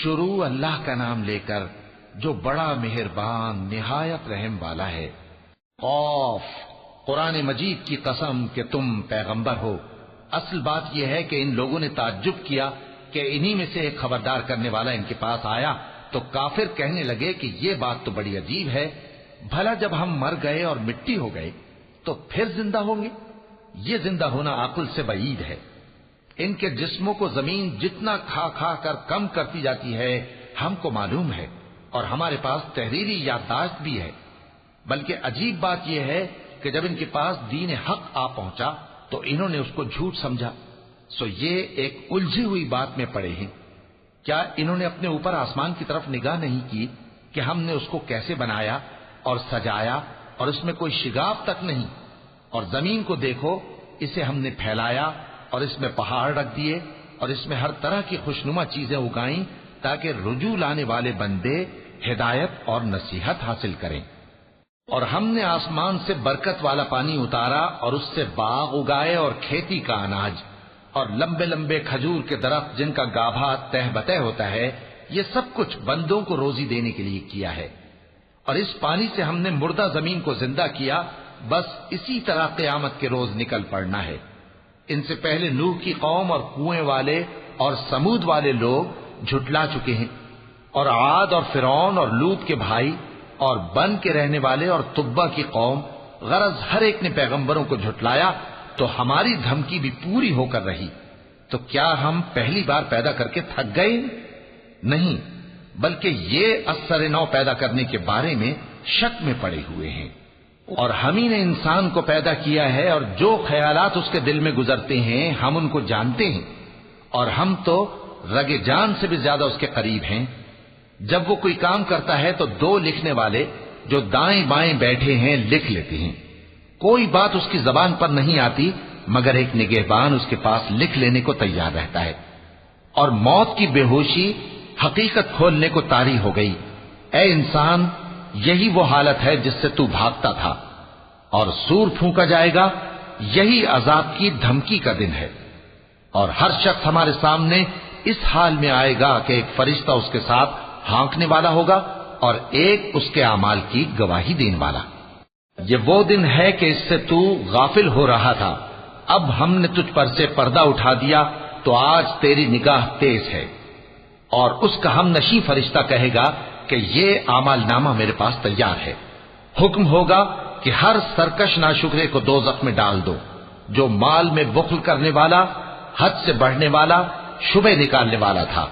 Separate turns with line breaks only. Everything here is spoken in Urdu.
شروع اللہ کا نام لے کر جو بڑا مہربان نہایت رحم والا ہے۔ قاف، قرآن مجید کی قسم کہ تم پیغمبر ہو۔ اصل بات یہ ہے کہ ان لوگوں نے تعجب کیا کہ انہی میں سے ایک خبردار کرنے والا ان کے پاس آیا تو کافر کہنے لگے کہ یہ بات تو بڑی عجیب ہے، بھلا جب ہم مر گئے اور مٹی ہو گئے تو پھر زندہ ہوں گے؟ یہ زندہ ہونا عقل سے بعید ہے۔ ان کے جسموں کو زمین جتنا کھا کھا کر کم کرتی جاتی ہے ہم کو معلوم ہے، اور ہمارے پاس تحریری یادداشت بھی ہے۔ بلکہ عجیب بات یہ ہے کہ جب ان کے پاس دین حق آ پہنچا تو انہوں نے اس کو جھوٹ سمجھا۔ سو یہ ایک الجھی ہوئی بات میں پڑے ہیں۔ کیا انہوں نے اپنے اوپر آسمان کی طرف نگاہ نہیں کی کہ ہم نے اس کو کیسے بنایا اور سجایا اور اس میں کوئی شگاف تک نہیں؟ اور زمین کو دیکھو، اسے ہم نے پھیلایا اور اس میں پہاڑ رکھ دیے اور اس میں ہر طرح کی خوشنما چیزیں اگائیں تاکہ رجوع لانے والے بندے ہدایت اور نصیحت حاصل کریں۔ اور ہم نے آسمان سے برکت والا پانی اتارا اور اس سے باغ اگائے اور کھیتی کا اناج اور لمبے لمبے کھجور کے درخت جن کا گابھا تہ بتہ ہوتا ہے، یہ سب کچھ بندوں کو روزی دینے کے لیے کیا ہے۔ اور اس پانی سے ہم نے مردہ زمین کو زندہ کیا، بس اسی طرح قیامت کے روز نکل پڑنا ہے۔ ان سے پہلے نوح کی قوم اور کنویں والے اور سمود والے لوگ جھٹلا چکے ہیں، اور عاد اور فرعون اور لوط کے بھائی اور بن کے رہنے والے اور تبا کی قوم، غرض ہر ایک نے پیغمبروں کو جھٹلایا تو ہماری دھمکی بھی پوری ہو کر رہی۔ تو کیا ہم پہلی بار پیدا کر کے تھک گئے؟ نہیں، بلکہ یہ اثر نو پیدا کرنے کے بارے میں شک میں پڑے ہوئے ہیں۔ اور ہم ہی نے انسان کو پیدا کیا ہے، اور جو خیالات اس کے دل میں گزرتے ہیں ہم ان کو جانتے ہیں، اور ہم تو رگ جان سے بھی زیادہ اس کے قریب ہیں۔ جب وہ کوئی کام کرتا ہے تو دو لکھنے والے جو دائیں بائیں بیٹھے ہیں لکھ لیتے ہیں۔ کوئی بات اس کی زبان پر نہیں آتی مگر ایک نگہبان اس کے پاس لکھ لینے کو تیار رہتا ہے۔ اور موت کی بے ہوشی حقیقت کھولنے کو طاری ہو گئی۔ اے انسان، یہی وہ حالت ہے جس سے تو بھاگتا تھا، اور سور پھونکا جائے گا، یہی عذاب کی دھمکی کا دن ہے۔ اور ہر شخص ہمارے سامنے اس حال میں آئے گا کہ ایک فرشتہ اس کے ساتھ ہانکنے والا ہوگا اور ایک اس کے اعمال کی گواہی دینے والا۔ یہ وہ دن ہے کہ اس سے تو غافل ہو رہا تھا، اب ہم نے تجھ پر سے پردہ اٹھا دیا تو آج تیری نگاہ تیز ہے۔ اور اس کا ہم نشیں فرشتہ کہے گا کہ یہ اعمال نامہ میرے پاس تیار ہے۔ حکم ہوگا کہ ہر سرکش ناشکرے کو دوزخ میں ڈال دو، جو مال میں بخل کرنے والا، حد سے بڑھنے والا، شبہ نکالنے والا تھا۔